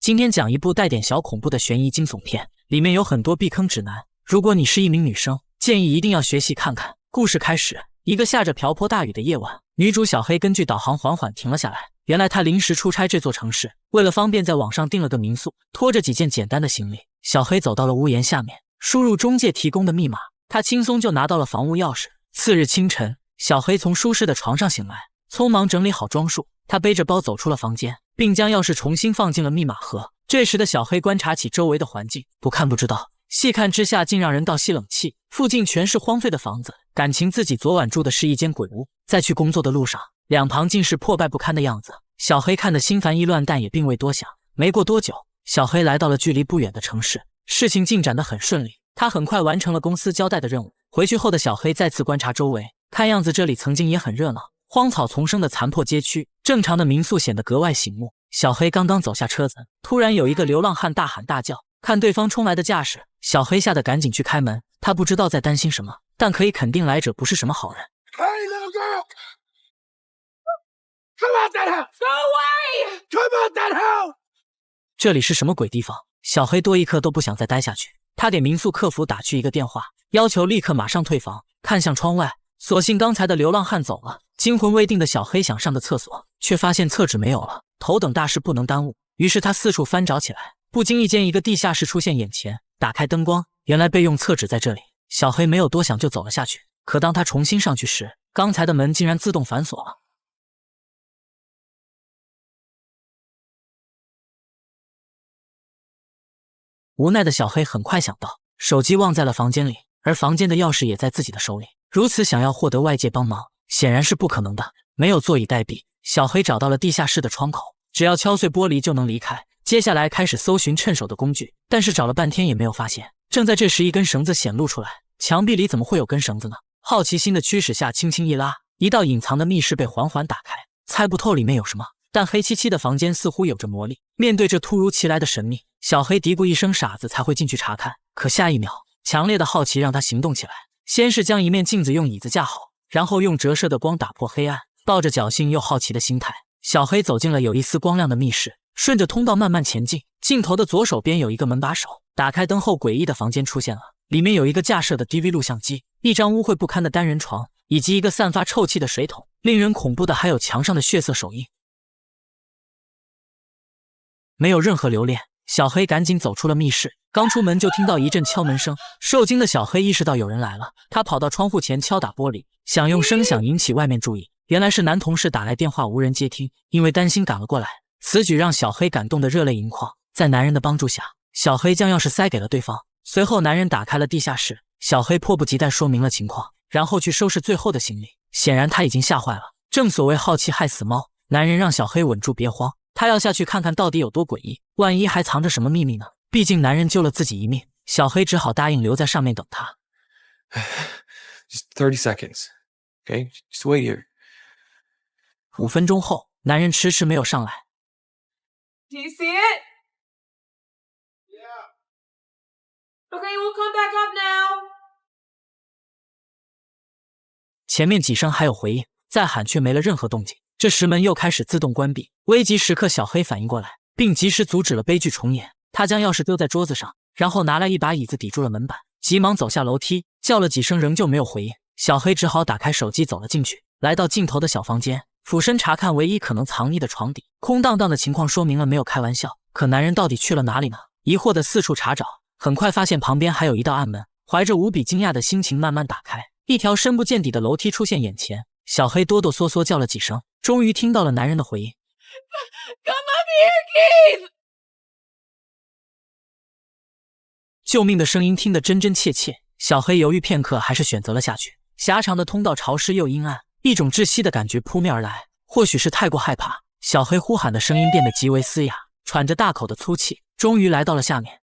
今天讲一部带点小恐怖的悬疑惊悚片，里面有很多避坑指南。如果你是一名女生，建议一定要学习看看。故事开始，一个下着瓢泼大雨的夜晚，女主小黑根据导航缓缓停了下来。原来她临时出差这座城市，为了方便在网上订了个民宿，拖着几件简单的行李，小黑走到了屋檐下面，输入中介提供的密码，她轻松就拿到了房屋钥匙。次日清晨，小黑从舒适的床上醒来，匆忙整理好装束，她背着包走出了房间，并将钥匙重新放进了密码盒。这时的小黑观察起周围的环境，不看不知道，细看之下竟让人倒吸冷气。附近全是荒废的房子，感情自己昨晚住的是一间鬼屋。在去工作的路上，两旁尽是破败不堪的样子，小黑看得心烦意乱，但也并未多想。没过多久，小黑来到了距离不远的城市，事情进展得很顺利，他很快完成了公司交代的任务。回去后的小黑再次观察周围，看样子这里曾经也很热闹，荒草丛生的残破街区，正常的民宿显得格外醒目。小黑刚刚走下车子，突然有一个流浪汉大喊大叫，看对方冲来的架势，小黑吓得赶紧去开门。他不知道在担心什么，但可以肯定来者不是什么好人。Hey, little girl! Come out that house! Go away! Come out that house! 这里是什么鬼地方？小黑多一刻都不想再待下去。他给民宿客服打去一个电话，要求立刻马上退房。看向窗外，所幸刚才的流浪汉走了。惊魂未定的小黑想上个厕所，却发现厕纸没有了。头等大事不能耽误，于是他四处翻找起来。不经意间，一个地下室出现眼前，打开灯光，原来备用厕纸在这里。小黑没有多想就走了下去。可当他重新上去时，刚才的门竟然自动反锁了。无奈的小黑很快想到，手机忘在了房间里，而房间的钥匙也在自己的手里。如此想要获得外界帮忙，显然是不可能的。没有坐以待毙，小黑找到了地下室的窗口，只要敲碎玻璃就能离开。接下来开始搜寻趁手的工具，但是找了半天也没有发现。正在这时，一根绳子显露出来，墙壁里怎么会有根绳子呢？好奇心的驱使下，轻轻一拉，一道隐藏的密室被缓缓打开。猜不透里面有什么，但黑漆漆的房间似乎有着魔力。面对这突如其来的神秘，小黑嘀咕一声傻子才会进去查看。可下一秒，强烈的好奇让他行动起来。先是将一面镜子用椅子架好，然后用折射的光打破黑暗。抱着侥幸又好奇的心态，小黑走进了有一丝光亮的密室，顺着通道慢慢前进。镜头的左手边有一个门把手，打开灯后，诡异的房间出现了。里面有一个架设的 DV 录像机，一张污秽不堪的单人床，以及一个散发臭气的水桶。令人恐怖的还有墙上的血色手印。没有任何留恋，小黑赶紧走出了密室。刚出门就听到一阵敲门声，受惊的小黑意识到有人来了，他跑到窗户前敲打玻璃，想用声响引起外面注意。原来是男同事打来电话，无人接听，因为担心赶了过来。此举让小黑感动得热泪盈眶。在男人的帮助下，小黑将钥匙塞给了对方。随后男人打开了地下室，小黑迫不及待说明了情况，然后去收拾最后的行李。显然他已经吓坏了。正所谓好奇害死猫，男人让小黑稳住，别慌，他要下去看看到底有多诡异，万一还藏着什么秘密呢？毕竟男人救了自己一命，小黑只好答应留在上面等他。Just 30 seconds. Okay? Just wait here. 5分钟后，男人迟迟没有上来。Do you see it? Yeah. Okay, we'll come back up now. 前面几声还有回应，再喊却没了任何动静。这时门又开始自动关闭。危急时刻，小黑反应过来，并及时阻止了悲剧重演。他将钥匙丢在桌子上，然后拿来一把椅子抵住了门板，急忙走下楼梯，叫了几声仍旧没有回应。小黑只好打开手机走了进去，来到尽头的小房间，俯身查看唯一可能藏匿的床底，空荡荡的情况说明了没有开玩笑。可男人到底去了哪里呢？疑惑的四处查找，很快发现旁边还有一道暗门，怀着无比惊讶的心情慢慢打开，一条深不见底的楼梯出现眼前。小黑哆哆嗦嗦叫了几声，终于听到了男人的回应。Come up here, Keith! 救命的声音听得真真切切，小黑犹豫片刻，还是选择了下去。狭长的通道潮湿又阴暗，一种窒息的感觉扑面而来。或许是太过害怕，小黑呼喊的声音变得极为嘶哑，喘着大口的粗气，终于来到了下面。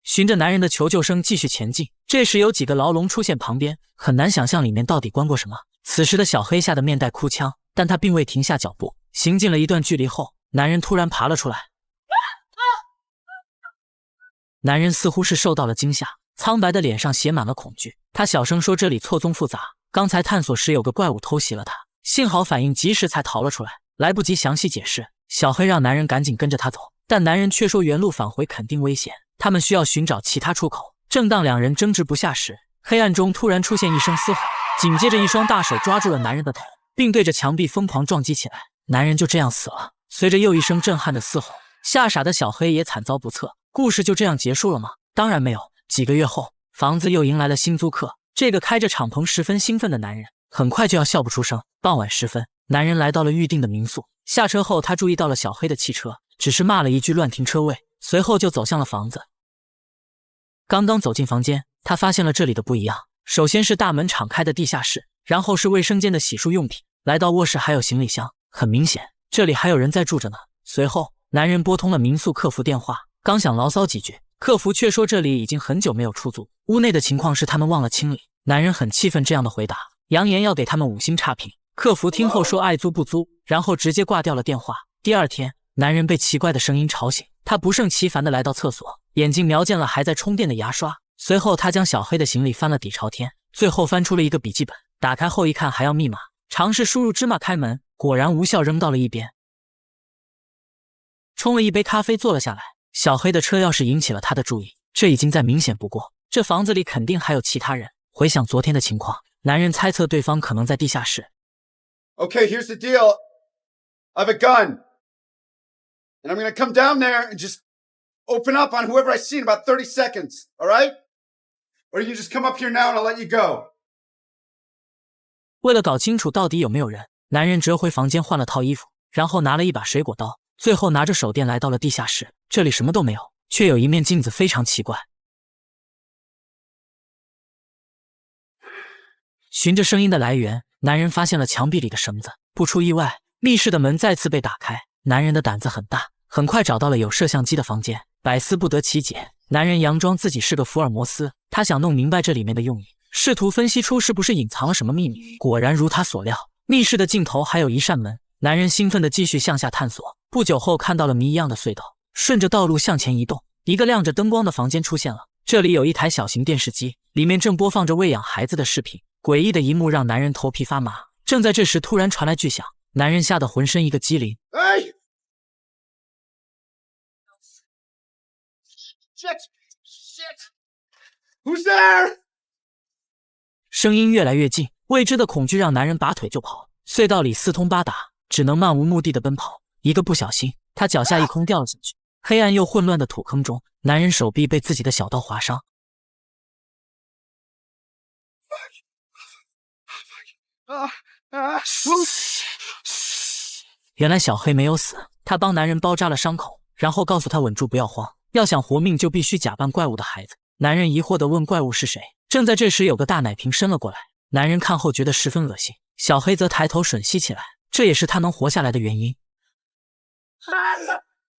循着男人的求救声继续前进，这时有几个牢笼出现旁边，很难想象里面到底关过什么。此时的小黑吓得面带哭腔，但他并未停下脚步。行进了一段距离后，男人突然爬了出来。男人似乎是受到了惊吓，苍白的脸上写满了恐惧。他小声说：“这里错综复杂，刚才探索时有个怪物偷袭了他，幸好反应及时才逃了出来。”来不及详细解释，小黑让男人赶紧跟着他走，但男人却说原路返回肯定危险，他们需要寻找其他出口。正当两人争执不下时，黑暗中突然出现一声嘶吼，紧接着一双大手抓住了男人的头，并对着墙壁疯狂撞击起来。男人就这样死了。随着又一声震撼的嘶吼，吓傻的小黑也惨遭不测。故事就这样结束了吗？当然没有。几个月后，房子又迎来了新租客，这个开着敞篷十分兴奋的男人很快就要笑不出声。傍晚时分，男人来到了预定的民宿，下车后他注意到了小黑的汽车，只是骂了一句乱停车位，随后就走向了房子。刚刚走进房间，他发现了这里的不一样。首先是大门敞开的地下室，然后是卫生间的洗漱用品，来到卧室还有行李箱，很明显这里还有人在住着呢。随后男人拨通了民宿客服电话，刚想牢骚几句，客服却说这里已经很久没有出租，屋内的情况是他们忘了清理。男人很气愤这样的回答，扬言要给他们5星差评。客服听后说爱租不租，然后直接挂掉了电话。第二天，男人被奇怪的声音吵醒，他不胜其烦地来到厕所，眼睛瞄见了还在充电的牙刷。随后他将小黑的行李翻了底朝天，最后翻出了一个笔记本，打开后一看还要密码，尝试输入芝麻开门，果然无效，扔到了一边。冲了一杯咖啡坐了下来，小黑的车钥匙引起了他的注意，这已经再明显不过，这房子里肯定还有其他人。回想昨天的情况，男人猜测对方可能在地下室。 Okay, here's the deal. I have a gun. And I'm going to come down there and just open up on whoever I see in about 30 seconds, all right? Or you can just come up here now and I'll let you go. 为了搞清楚到底有没有人，男人折回房间换了套衣服，然后拿了一把水果刀，最后拿着手电来到了地下室。这里什么都没有，却有一面镜子，非常奇怪。循着声音的来源，男人发现了墙壁里的绳子。不出意外，密室的门再次被打开。男人的胆子很大，很快找到了有摄像机的房间。百思不得其解，男人佯装自己是个福尔摩斯，他想弄明白这里面的用意，试图分析出是不是隐藏了什么秘密。果然如他所料，密室的尽头还有一扇门。男人兴奋地继续向下探索，不久后看到了谜一样的隧道，顺着道路向前移动，一个亮着灯光的房间出现了。这里有一台小型电视机，里面正播放着喂养孩子的视频。诡异的一幕让男人头皮发麻。正在这时，突然传来巨响，男人吓得浑身一个激灵。Hey! Shit! Who's there? 声音越来越近，未知的恐惧让男人拔腿就跑。隧道里四通八达，只能漫无目的的奔跑。一个不小心，他脚下一空掉了下去。黑暗又混乱的土坑中，男人手臂被自己的小刀划伤。原来小黑没有死，他帮男人包扎了伤口，然后告诉他稳住，不要慌，要想活命就必须假扮怪物的孩子。男人疑惑地问怪物是谁。正在这时，有个大奶瓶伸了过来，男人看后觉得十分恶心，小黑则抬头吮吸起来，这也是他能活下来的原因。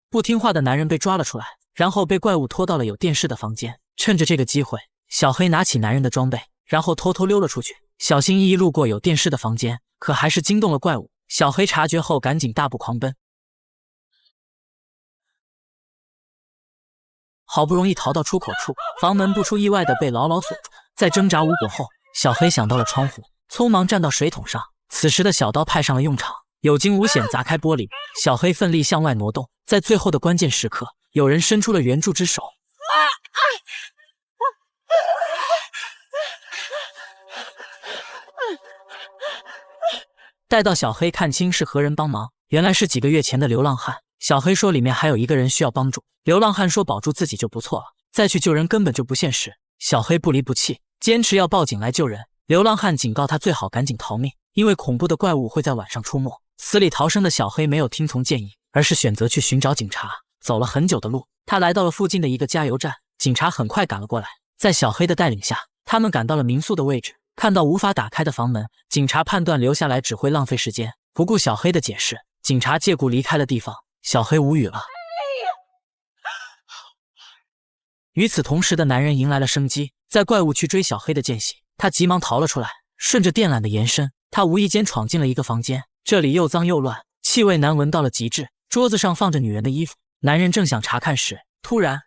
不听话的男人被抓了出来，然后被怪物拖到了有电视的房间。趁着这个机会，小黑拿起男人的装备，然后偷偷溜了出去，小心翼翼路过有电视的房间，可还是惊动了怪物。小黑察觉后赶紧大步狂奔，好不容易逃到出口处，房门不出意外的被牢牢锁住。在挣扎无果后，小黑想到了窗户，匆忙站到水桶上。此时的小刀派上了用场，有惊无险砸开玻璃，小黑奋力向外挪动。在最后的关键时刻，有人伸出了援助之手。待到小黑看清是何人帮忙，原来是几个月前的流浪汉。小黑说里面还有一个人需要帮助，流浪汉说保住自己就不错了，再去救人根本就不现实。小黑不离不弃，坚持要报警来救人。流浪汉警告他最好赶紧逃命，因为恐怖的怪物会在晚上出没。死里逃生的小黑没有听从建议，而是选择去寻找警察。走了很久的路，他来到了附近的一个加油站，警察很快赶了过来。在小黑的带领下，他们赶到了民宿的位置，看到无法打开的房门，警察判断留下来只会浪费时间，不顾小黑的解释，警察借故离开了地方。小黑无语了。与此同时的男人迎来了生机，在怪物去追小黑的间隙，他急忙逃了出来，顺着电缆的延伸，他无意间闯进了一个房间，这里又脏又乱，气味难闻到了极致。桌子上放着女人的衣服，男人正想查看时，突然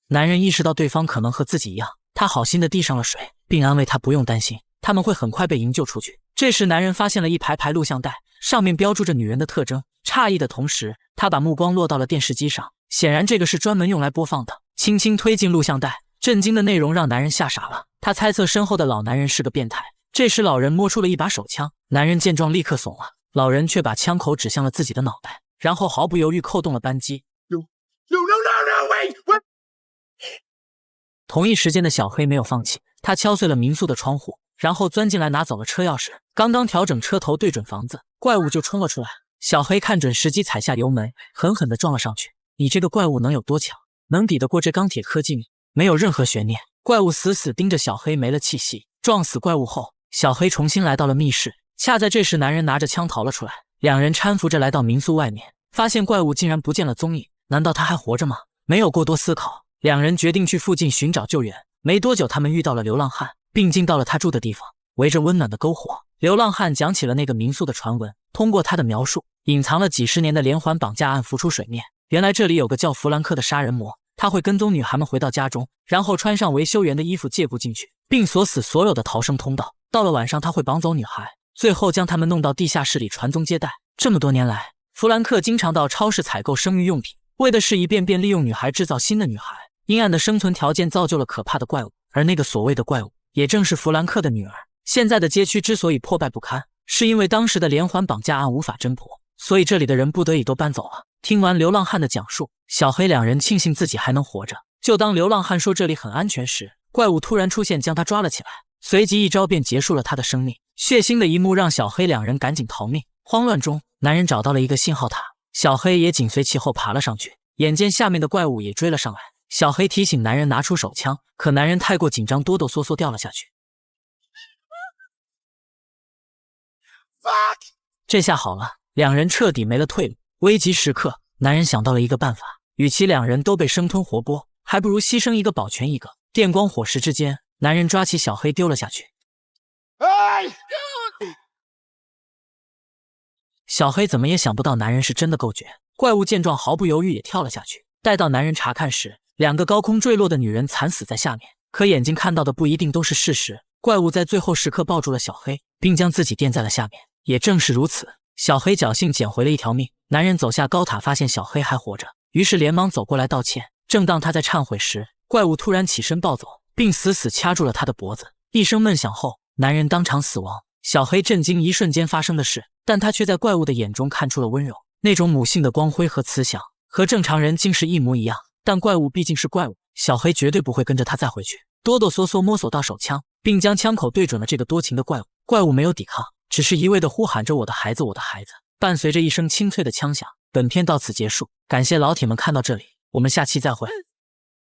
男人意识到对方可能和自己一样，他好心的递上了水，并安慰他不用担心，他们会很快被营救出去。这时，男人发现了一排排录像带，上面标注着女人的特征。诧异的同时，他把目光落到了电视机上，显然这个是专门用来播放的。轻轻推进录像带，震惊的内容让男人吓傻了。他猜测身后的老男人是个变态。这时，老人摸出了一把手枪，男人见状立刻怂了，老人却把枪口指向了自己的脑袋，然后毫不犹豫扣动了扳机。No, wait! 同一时间的小黑没有放弃，他敲碎了民宿的窗户，然后钻进来拿走了车钥匙。刚刚调整车头对准房子，怪物就冲了出来。小黑看准时机，踩下油门，狠狠地撞了上去。你这个怪物能有多强？能抵得过这钢铁科技吗？没有任何悬念，怪物死死盯着小黑，没了气息。撞死怪物后，小黑重新来到了密室。恰在这时，男人拿着枪逃了出来，两人搀扶着来到民宿外面，发现怪物竟然不见了踪影。难道他还活着吗？没有过多思考，两人决定去附近寻找救援。没多久，他们遇到了流浪汉，并进到了他住的地方。围着温暖的篝火，流浪汉讲起了那个民宿的传闻。通过他的描述，隐藏了几十年的连环绑架案浮出水面。原来这里有个叫弗兰克的杀人魔，他会跟踪女孩们回到家中，然后穿上维修员的衣服借故进去，并锁死所有的逃生通道。到了晚上，他会绑走女孩，最后将她们弄到地下室里传宗接代。这么多年来，弗兰克经常到超市采购生育用品，为的是一遍遍利用女孩制造新的女孩。阴暗的生存条件造就了可怕的怪物，而那个所谓的怪物，也正是弗兰克的女儿。现在的街区之所以破败不堪，是因为当时的连环绑架案无法侦破，所以这里的人不得已都搬走了。听完流浪汉的讲述，小黑两人庆幸自己还能活着。就当流浪汉说这里很安全时，怪物突然出现，将他抓了起来，随即一招便结束了他的生命。血腥的一幕让小黑两人赶紧逃命。慌乱中，男人找到了一个信号塔，小黑也紧随其后爬了上去。眼见下面的怪物也追了上来，小黑提醒男人拿出手枪，可男人太过紧张，哆哆嗦嗦掉了下去。这下好了，两人彻底没了退路。危急时刻，男人想到了一个办法，与其两人都被生吞活剥，还不如牺牲一个保全一个。电光火石之间，男人抓起小黑丢了下去。小黑怎么也想不到男人是真的够绝，怪物见状毫不犹豫也跳了下去。待到男人查看时，两个高空坠落的女人惨死在下面。可眼睛看到的不一定都是事实，怪物在最后时刻抱住了小黑，并将自己垫在了下面。也正是如此，小黑侥幸捡回了一条命。男人走下高塔，发现小黑还活着，于是连忙走过来道歉。正当他在忏悔时，怪物突然起身暴走，并死死掐住了他的脖子。一声闷响后，男人当场死亡。小黑震惊一瞬间发生的事，但他却在怪物的眼中看出了温柔，那种母性的光辉和慈祥，和正常人竟是一模一样。但怪物毕竟是怪物，小黑绝对不会跟着他再回去。哆哆嗦嗦摸索到手枪，并将枪口对准了这个多情的怪物。怪物没有抵抗，只是一味地呼喊着我的孩子，我的孩子。伴随着一声清脆的枪响，本片到此结束。感谢老铁们看到这里，我们下期再会。